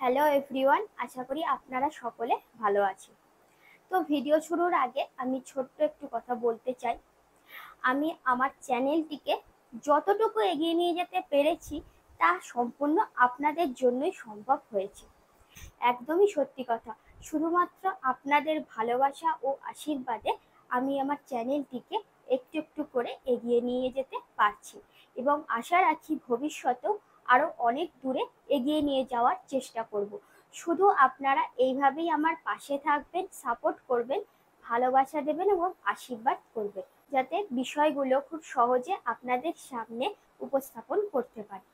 Hello everyone, আশা করি আপনারা সকলে ভালো আছেন। তো ভিডিও শুরুর আগে আমি ছোট্ট একটু কথা বলতে চাই। আমি আমার চ্যানেলটিকে যতটুকু এগিয়ে নিয়ে যেতে পেরেছি তা সম্পূর্ণ আপনাদের জন্যই সম্ভব হয়েছে। একদমই সত্যি কথা, শুধুমাত্র আপনাদের ভালোবাসা ও আশীর্বাদে আমি আমার চ্যানেলটিকে একটু একটু করে এগিয়ে নিয়ে যেতে পারছি এবং আশা রাখি ভবিষ্যতেও আরও অনেক দূরে এগিয়ে নিয়ে যাওয়ার চেষ্টা করব। শুধু আপনারা এইভাবেই আমার পাশে থাকবেন, সাপোর্ট করবেন, ভালোবাসা দেবেন এবং আশীর্বাদ করবেন, যাতে বিষয়গুলো খুব সহজে আপনাদের সামনে উপস্থাপন করতে পারি।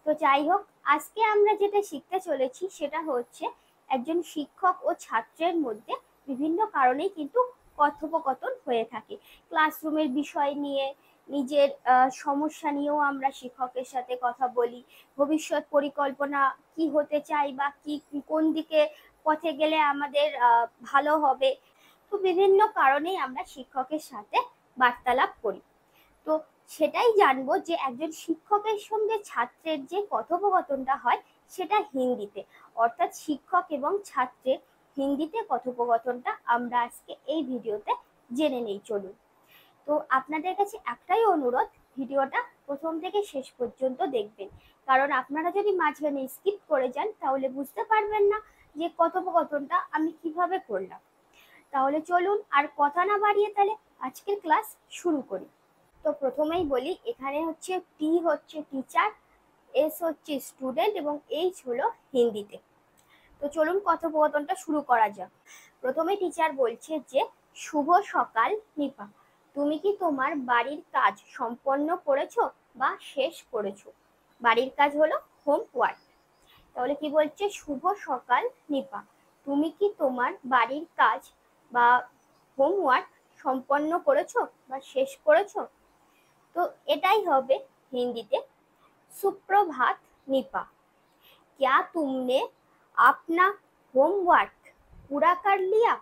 তো যাই হোক, আজকে আমরা যেটা শিখতে চলেছি সেটা হচ্ছে একজন শিক্ষক ও ছাত্রের মধ্যে বিভিন্ন কারণেই কিন্তু কথোপকথন হয়ে থাকে। ক্লাসরুমের বিষয় নিয়ে, নিজের সমস্যা নিয়েও আমরা শিক্ষকের সাথে কথা বলি। ভবিষ্যৎ পরিকল্পনা কি হতে চাই বা কি কোন দিকে পথে গেলে আমাদের ভালো হবে। তো বিভিন্ন কারণেই আমরা শিক্ষকের সাথে বার্তালাপ করি। তো সেটাই জানবো যে একজন শিক্ষকের সঙ্গে ছাত্রের যে কথোপকথনটা হয় সেটা হিন্দিতে, অর্থাৎ শিক্ষক এবং ছাত্রের হিন্দিতে কথোপকথনটা আমরা আজকে এই ভিডিওতে জেনে নেই। চলুন। তো আপনাদের কাছে একটাই অনুরোধ, ভিডিওটা প্রথম থেকে শেষ পর্যন্ত দেখবেন, কারণ আপনারা যদি মাঝখানে স্কিপ করে যান তাহলে বুঝতে পারবেন না যে কথোপকথনটা আমি কিভাবে করলাম। তাহলে চলুন আর কথা না বাড়িয়ে তাহলে আজকের ক্লাস শুরু করি। তো প্রথমেই বলি, এখানে হচ্ছে টি হচ্ছে টিচার, এস হচ্ছে স্টুডেন্ট এবং এইচ হলো হিন্দিতে। তো চলুন কথোপকথনটা শুরু করা যাক। প্রথমে টিচার বলছে যে, শুভ সকাল নিপা, তুমি কি তোমার বাড়ির কাজ সম্পন্ন করেছো বা শেষ করেছো? বাড়ির কাজ হলো হোমওয়ার্ক। তাহলে কি বলছে? শুভ সকাল নিপা, তুমি কি তোমার বাড়ির কাজ বা হোমওয়ার্ক সম্পন্ন করেছো বা শেষ করেছো? तो एटाई होबे हिंदीते सुप्रभात निपा, क्या तुमने अपना होमवर्क पूरा कर लिया?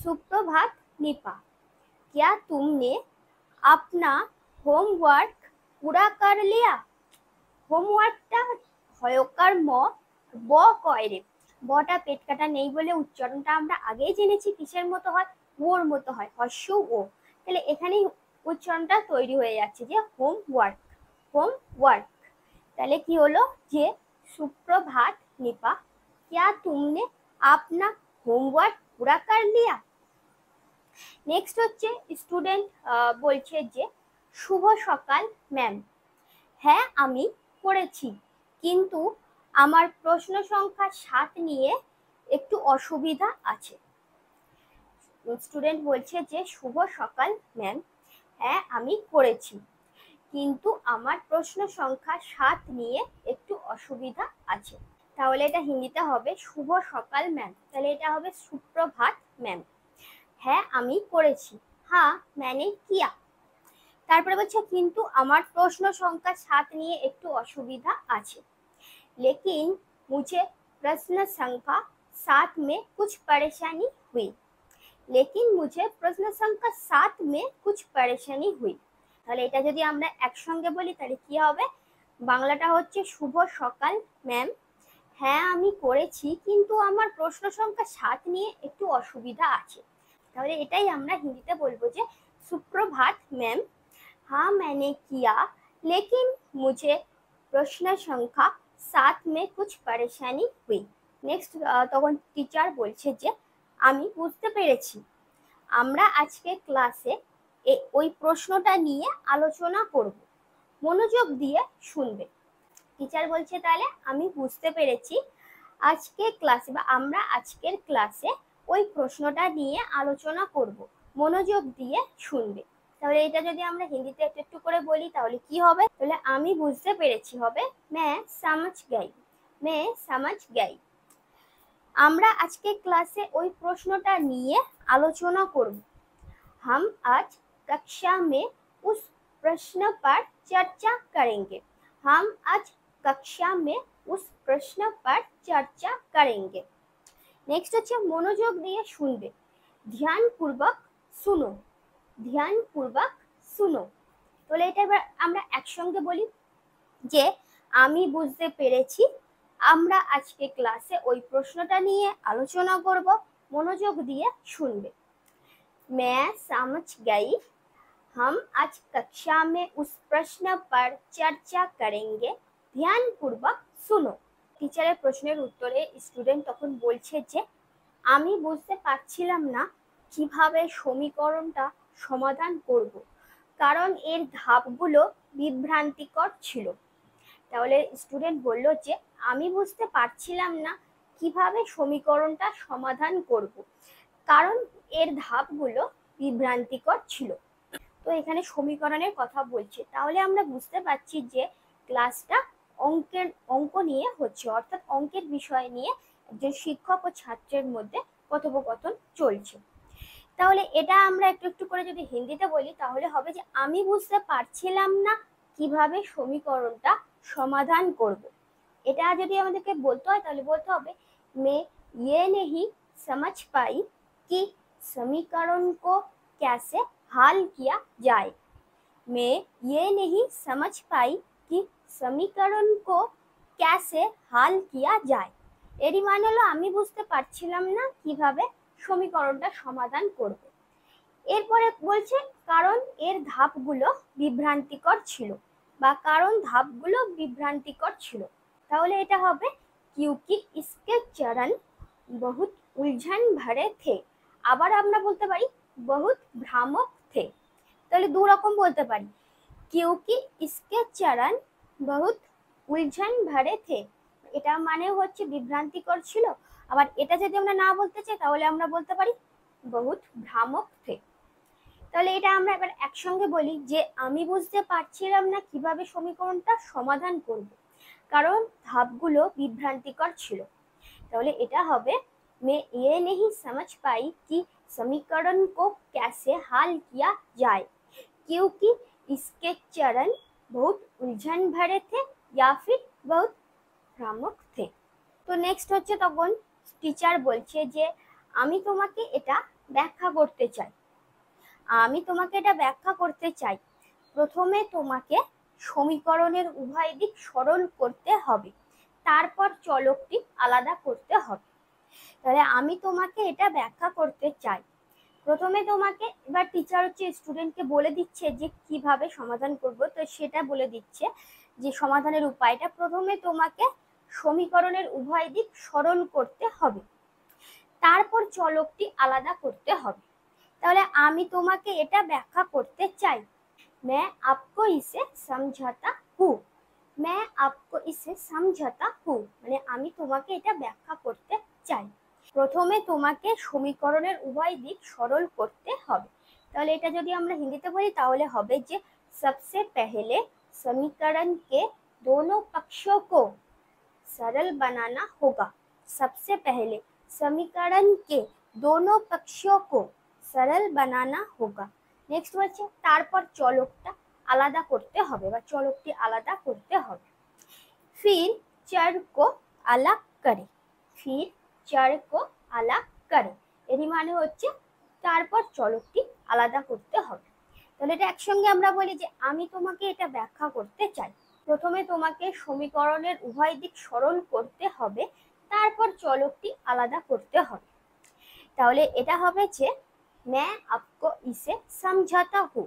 सुप्रभात निपा, क्या तुमने अपना होमवर्क पूरा कर लिया? হোমওয়ার্কটা হয়কার ম ব কয় রে, বটা পেট কাটা নেই বলে উচ্চারণটা আমরা আগেই জেনেছি কিসের মতো হয়, ওর মতো হয়, হর্ষ ও। তাহলে এখানেই উচ্চারণটা তৈরি হয়ে যাচ্ছে যে হোমওয়ার্ক, হোমওয়ার্ক। তাহলে কি হলো যে সুপ্রভাত নিপা, क्या तुमने अपना होमवर्क पूरा कर लिया? নেক্সট হচ্ছে স্টুডেন্ট বলছে যে, শুভ সকাল ম্যাম, হ্যাঁ আমি করেছি, কিন্তু আমার প্রশ্ন সংখ্যা 7 নিয়ে একটু অসুবিধা আছে। স্টুডেন্ট বলছে যে, শুভ সকাল ম্যাম, হ্যাঁ আমি করেছি, কিন্তু আমার প্রশ্ন সংখ্যা 7 নিয়ে একটু অসুবিধা আছে। তাহলে এটা হিন্দিতে হবে শুভ সকাল ম্যাম, তাহলে এটা হবে সুপ্রভাত ম্যাম। হ্যাঁ আমি করেছি, হ্যাঁ मैंने किया। তারপরে বলছে কিন্তু আমার প্রশ্ন সংখ্যা 7 নিয়ে একটু অসুবিধা আছে। लेकिन मुझे प्रश्न संख्या 7 में कुछ परेशानी हुई। लेकिन मुझे प्रश्न संख्या 7 में कुछ परेशानी हुई। তাহলে এটা যদি আমরা একসঙ্গে বলি তাহলে কি হবে? বাংলাটা হচ্ছে শুভ সকাল ম্যাম, হ্যাঁ আমি করেছি, কিন্তু আমার প্রশ্ন সংখ্যা 7 নিয়ে একটু অসুবিধা আছে। তাহলে এটাই আমরা হিন্দিতে বলবো যে সুপ্রভাত ম্যাম, हाँ मैंने किया, लेकिन मुझे प्रश्न संख्या 7 में कुछ परेशानी हुई। নেক্সট তখন টিচার বলছে যে, আমি বুঝতে পেরেছি, আমরা আজকে ক্লাসে ওই প্রশ্নটা নিয়ে আলোচনা করব, মনোযোগ দিয়ে শুনবে। টিচার বলছে তাহলে আমি বুঝতে পেরেছি, আজকে ক্লাসে বা আমরা আজকের ক্লাসে ওই প্রশ্নটা নিয়ে আলোচনা করব, মনোযোগ দিয়ে শুনবে। তাহলে এটা যদি আমরা হিন্দিতে একটু একটু করে বলি তাহলে কি হবে? তাহলে আমি বুঝতে পেরেছি হবে मैं समझ गई, मैं समझ गई। আমরা আজকে ক্লাসে ওই প্রশ্নটা নিয়ে আলোচনা করব। हम आज कक्षा में उस प्रश्न पर चर्चा करेंगे। हम आज कक्षा में उस प्रश्न पर चर्चा करेंगे। नेक्स्ट হচ্ছে মনোযোগ দিয়ে শুনবে, ধ্যানপূর্বক শুনো, ধ্যানপূর্বক শুনো। তাহলে এটা এবার আমরা একসঙ্গে বলি যে, আমি বুঝতে পেরেছি, আমরা আজকে ক্লাসে ওই প্রশ্নটা নিয়ে আলোচনা করব, মনোযোগ দিয়ে শুনবে। मैं समझ गई। हम आज कक्षा में उस प्रश्न पर चर्चा करेंगे, ध्यानपूर्वक सुनो। টিচারের প্রশ্নের উত্তরে স্টুডেন্ট তখন বলছে যে আমি বুঝতে পারছিলাম না কিভাবে সমীকরণটা সমাধান করব, কারণ এর ধাপগুলো বিভ্রান্তিকর ছিল। তাহলে স্টুডেন্ট বলল যে আমি বুঝতে পারছিলাম না কিভাবে সমীকরণটা সমাধান করব, কারণ এর ধাপগুলো বিভ্রান্তিকর ছিল। তো এখানে সমীকরণের কথা বলছে, তাহলে আমরা বুঝতে পারছি যে ক্লাসটা অঙ্ক নিয়ে হচ্ছে, অর্থাৎ অঙ্কের বিষয় নিয়ে একজন শিক্ষক ও ছাত্রের মধ্যে কথোপকথন চলছে। তাহলে এটা আমরা একটু একটু করে যদি হিন্দিতে বলি তাহলে হবে যে আমি বুঝতে পারছিলাম না কিভাবে সমীকরণটা সমাধান করব। এটা যদি আমাদেরকে বলতে হয় তাহলে বলতে হবে मैं ये नहीं समझ पाई कि समीकरण को कैसे हल किया जाए। मैं ये नहीं समझ पाई कि समीकरण को कैसे हल किया जाए। এরই মানে হলো আমি বুঝতে পারছিলাম না কিভাবে সমীকরণটা সমাধান করব। এরপরে বলছে কারণ এর ধাপগুলো বিভ্রান্তিকর ছিল, বা কারণ ধাপগুলো বিভ্রান্তিকর ছিল। তাহলে এটা হবে क्योंकि इसके चरण बहुत उलझन भरे थे। আবার আমরা বলতে পারি बहुत भ्रामक थे। তাহলে দু রকম বলতে পারি, क्योंकि इसके चरण बहुत उलझन भरे थे, এটা মানে হচ্ছে বিভ্রান্তিকর ছিল। আবার এটা যদি আমরা না বলতে চাই তাহলে আমরা বলতে পারি बहुत भ्रामक थे। তাহলে এটা আমরা এবার একসঙ্গে বলি যে আমি বুঝতে পারছিলাম না কিভাবে সমীকরণটা সমাধান করব, কারণ ধাপগুলো বিভ্রান্তিকর ছিল। তাহলে এটা হবে मैं ये नहीं समझ पाई कि समीकरण को कैसे हल किया जाए, क्योंकि इसके चरण बहुत उलझन भरे थे या फिर बहुत भ्रामक थे। তো নেক্সট হচ্ছে তখন টিচার বলছে যে আমি তোমাকে এটা ব্যাখ্যা করতে চাই। প্রথমে তোমাকে সমীকরণের উভয় দিক সরল করতে হবে, তারপর চলকটি আলাদা করতে হবে। তাহলে আমি তোমাকে এটা ব্যাখ্যা করতে চাই। প্রথমে তোমাকে, এবার টিচার হচ্ছে স্টুডেন্টকে বলে দিচ্ছে যে কিভাবে সমাধান করব, তো সেটা বলে দিচ্ছে যে সমাধানের উপায়টা প্রথমে তোমাকে সমীকরণের উভয় দিক সরল করতে হবে, তারপর চলকটি আলাদা করতে হবে। তাহলে আমি তোমাকে এটা ব্যাখ্যা করতে চাই। मैं आपको इसे समझाता हूँ। मैं आपको इसे समझाता हूँ মানে আমি তোমাকে এটা ব্যাখ্যা করতে চাই। প্রথমে তোমাকে সমীকরণের উভয় দিক সরল করতে হবে। তাহলে এটা যদি আমরা হিন্দিতে বলি তাহলে হবে যে सबसे पहले समीकरण के दोनों पक्षों को सरल बनाना होगा। सबसे पहले समीकरण के दोनों पक्षों को सरल बनाना होगा। নেক্সট হচ্ছে তারপর চলকটা আলাদা করতে হবে বা চলকটি আলাদা করতে হবে। फिर चर को अलग करें। फिर चर को अलग करें এরই মানে হচ্ছে তারপর চলকটি আলাদা করতে হবে। তাহলে এটা একসঙ্গে আমরা বলি যে আমি তোমাকে এটা ব্যাখ্যা করতে চাই। প্রথমে তোমাকে সমীকরণের উভয় দিক সরল করতে হবে, তারপর চলকটি আলাদা করতে হবে। তাহলে এটা হবে যে मैं आपको इसे समझाता हूँ।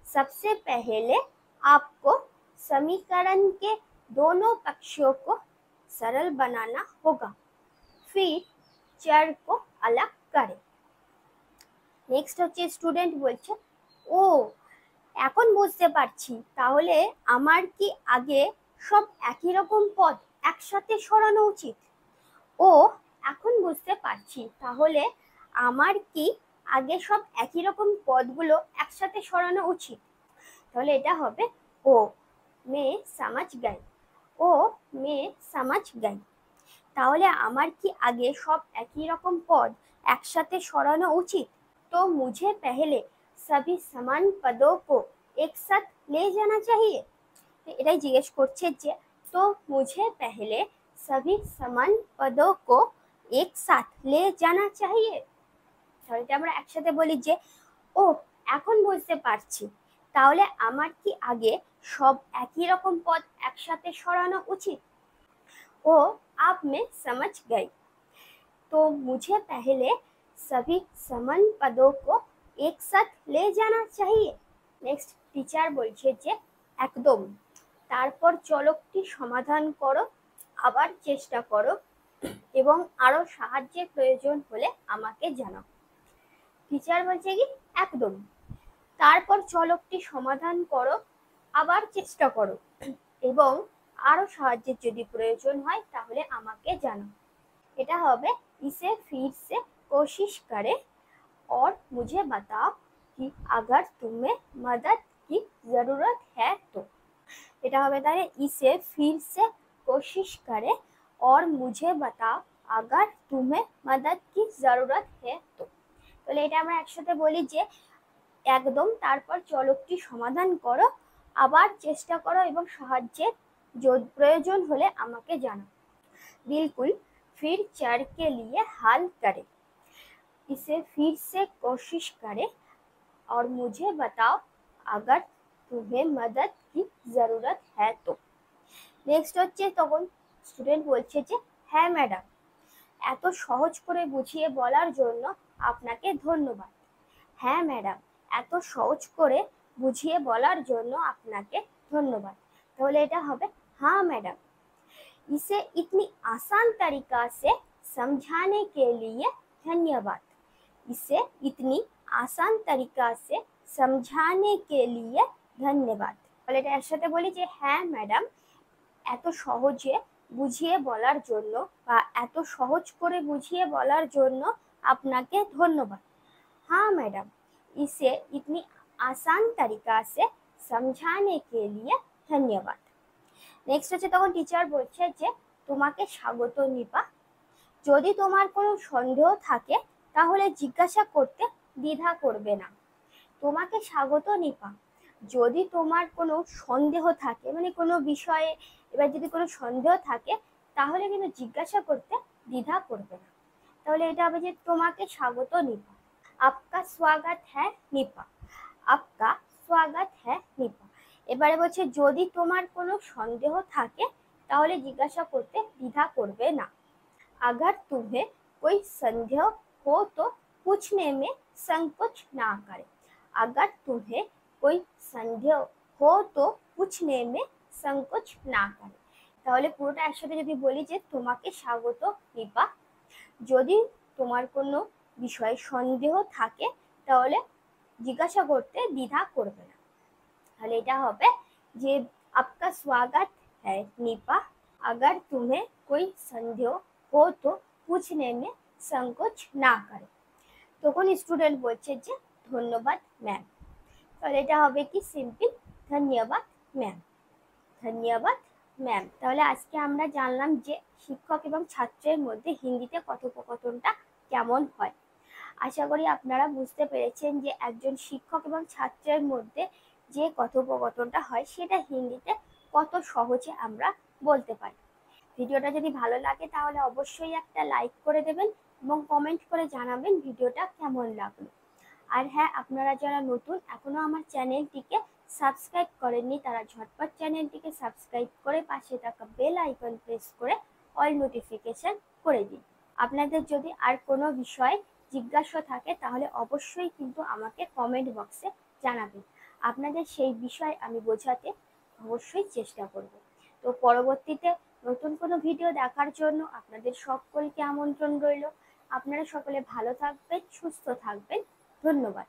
सबसे पहले आपको समीकरण के दोनों पक्षों को सरल बनाना होगा, फिर चर को अलग करें। नेक्स्ट হচ্ছে স্টুডেন্ট বলছে ও এখন বুঝতে পারছি, তাহলে আমার কি আগে সব একই রকম পদ একসাথে সরানো উচিত? ও এখন বুঝতে পারছি, তাহলে আমার কি আগে সব একই রকম পদগুলো একসাথে সরানো উচিত? তাহলে এটা হবে ও मैं समझ गई। ও मैं समझ गई। তাহলে আমার কি আগে সব একই রকম পদ একসাথে সরানো উচিত? तो मुझे पहले सभी समान पदों को एक साथ ले जाना चाहिए। এটাই জিজ্ঞেস করছে যে तो मुझे पहले सभी समान पदों को एक साथ ले जाना चाहिए। তাহলে আমরা একসাথে বলি যে ও এখন বুঝতে পারছি, তাহলে আমার কি আগে সব একই রকম পদ একসাথে সরানো উচিত? हो आप में समझ गई। तो मुझे पहले सभी समान पदों को एक साथ ले जाना चाहिए। নেক্সট টিচার বলছে যে একদম, তারপর চলকটি সমাধান করো, আবার চেষ্টা করো এবং আরো সাহায্যের প্রয়োজন হলে আমাকে জানাও। টিচার বলছে কি একদম, তারপর চলকটি সমাধান করো, আবার চেষ্টা করো এবং আরো সাহায্যের যদি প্রয়োজন হয় তাহলে আমাকে জানাও। এটা হবে इसे फिर से कोशिश करे और मुझे बताओ कि अगर तुम्हें मदद की जरूरत है तो। এটা হবে তাহলে इसे फिर से कोशिश करे और मुझे बताओ अगर तुम्हें मदद की जरूरत है तो। তাহলে এটা আমরা একসাথে বলি যে একদম, তারপর চলকটি সমাধান করো, আবার চেষ্টা করো এবং সাহায্যের প্রয়োজন হলে আমাকে জানাও। बिल्कुल, फिर चढ़ के लिए हाल करे, इसे फिर से कोशिश करे और मुझे बताओ अगर तुम्हें मदद की जरूरत है तो। নেক্সট হচ্ছে তখন স্টুডেন্ট বলছে যে হ্যাঁ ম্যাডাম, এত সহজ করে বুঝিয়ে বলার জন্য আপনাকে ধন্যবাদ। হ্যাঁ ম্যাডাম, এত সহজ করে বুঝিয়ে বলার জন্য আপনাকে ধন্যবাদ। তাহলে এটা হবে हाँ मैडम, इसे इतनी आसान तरीका से समझाने के लिए धन्यवाद। इसे इतनी आसान तरीका से समझाने के लिए धन्यवाद। তাহলে এটা একসাথে বলি যে হ্যাঁ ম্যাডাম, এত সহজে বুঝিয়ে বলার জন্য বা এত সহজ করে বুঝিয়ে বলার জন্য আপনাকে ধন্যবাদ। हाँ मैडम, इसे इतनी आसान तरीका से समझाने के लिए धन्यवाद। নেক্সট হচ্ছে তখন টিচার বলছে যে তোমাকে স্বাগত নিপা, যদি তোমার কোনো সন্দেহ থাকে তাহলে জিজ্ঞাসা করতে দ্বিধা করবে না। তোমাকে স্বাগত নিপা, যদি তোমার কোনো সন্দেহ থাকে মানে কোনো বিষয়ে এবার যদি কোনো সন্দেহ থাকে তাহলে কিন্তু জিজ্ঞাসা করতে দ্বিধা করবে না। তাহলে এটা হবে যে তোমাকে স্বাগত নিপা। আপকা স্বাগত হ্যায় নিপা, আপকা স্বাগত হ্যায় নিপা। এবারে বলছে যদি তোমার কোনো সন্দেহ থাকে তাহলে জিজ্ঞাসা করতে দ্বিধা করবে না। अगर तुम्हें कोई संदेह हो तो पूछने में संकोच ना करे। अगर तुम्हें कोई संदेह हो तो पूछने में संकोच ना करे। তাহলে পুরোটা একসাথে যদি বলি যে তোমাকে স্বাগত নিপা, যদি তোমার কোনো বিষয়ে সন্দেহ থাকে তাহলে জিজ্ঞাসা করতে দ্বিধা করবে না। তাহলে এটা হবে যে आपका स्वागत है निपा, अगर तुम्हें कोई संदेह हो तो पूछने में संकोच ना करे। তখন স্টুডেন্ট বলছে যে ধন্যবাদ ম্যাম। তাহলে এটা হবে কি সিম্পল ধন্যবাদ ম্যাম, ধন্যবাদ ম্যাম। তাহলে আজকে আমরা জানলাম যে শিক্ষক এবং ছাত্রের মধ্যে হিন্দিতে কথোপকথনটা কেমন হয়। আশা করি আপনারা বুঝতে পেরেছেন যে একজন শিক্ষক এবং ছাত্রের মধ্যে যে কথোপকথনটা হয় সেটা হিন্দিতে কত সহজে আমরা বলতে পারি। ভিডিওটা যদি ভালো লাগে তাহলে অবশ্যই একটা লাইক করে দেবেন এবং কমেন্ট করে জানাবেন ভিডিওটা কেমন লাগলো। আর হ্যাঁ, আপনারা যারা নতুন এখনো আমার চ্যানেলটিকে সাবস্ক্রাইব করেননি তারা ঝটপট চ্যানেলটিকে সাবস্ক্রাইব করে পাশে থাকা বেল আইকন প্রেস করে অল নোটিফিকেশন করে দিন। আপনাদের যদি আর কোনো বিষয়ে জিজ্ঞাসা থাকে তাহলে অবশ্যই কিন্তু আমাকে কমেন্ট বক্সে জানাবেন। আপনাদের সেই বিষয় আমি বোঝাতে অবশ্যই চেষ্টা করব। তো পরবর্তীতে নতুন কোনো ভিডিও দেখার জন্য আপনাদের সকলকে আমন্ত্রণ রইল। আপনারা সকলে ভালো থাকবেন, সুস্থ থাকবেন। ধন্যবাদ।